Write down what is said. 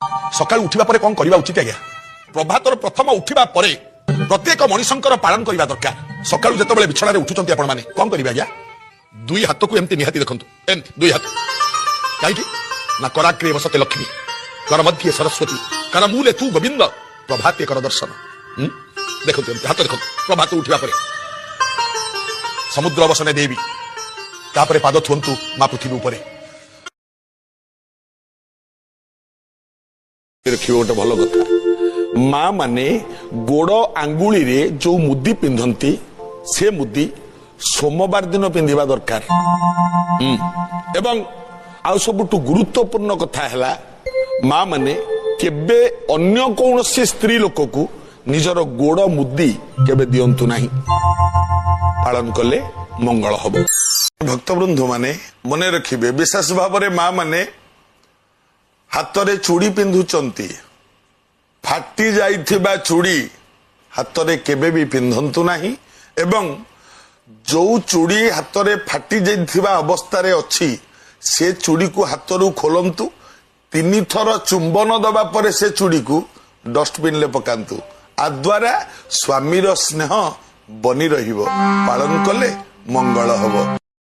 सकाळू उठिबा परे कोन करिबा उचित आज्ञा प्रभातर प्रथम उठिबा परे प्रत्येक मनिषंकर पालन करिबा दरकार सकाळू जतबेले बिछड़ा रे उठुचंती आपण माने कोन करिबा आज्ञा दुई हाथ को एमती निहाती देखंतु एमती दुई हाथ काईकी ना कराग्रे वसते लक्ष्मी कर मध्य सरस्वती कर मूले तू गोविंद प्रभाते कर दर्शन देखंतु एमती हाथ देखंतु प्रभात उठिबा परे समुद्र वसने देवी तापरे पाद थुंतु मा पृथ्वी उपरे रखियो गोटे भल कथा माँ माने गोड़ आंगुली रे जो मुदी पिंधती से मुदी सोमवार दिन पिंधिबा दरकार एवं आउ सबुठु गुरुत्वपूर्ण कथा है माँ माने केबे अन्य कौन स्त्री लोक को निजर गोड़ मुदी केबे दियंतु नहीं पालन कले मंगल हब भक्तवृंद माने मने रखिबे विशेष भाव में माँ माने हाथ रे चूड़ी पिंधुचंती फाटी जाइथिबा चूड़ी हाथ रे केबे भी पिंधंतु नहीं एवं जो चूड़ी हाथ रे फाटी जाइथिबा अवस्था रे अछि से चूड़ी को हाथ रु खोलंतु 3 थर चुंबन दबा परे से चूड़ी को डस्टबिन ले पकांतु आ द्वारा स्वामी रो स्नेह बनी रहिबो पालन कले मंगल हबो।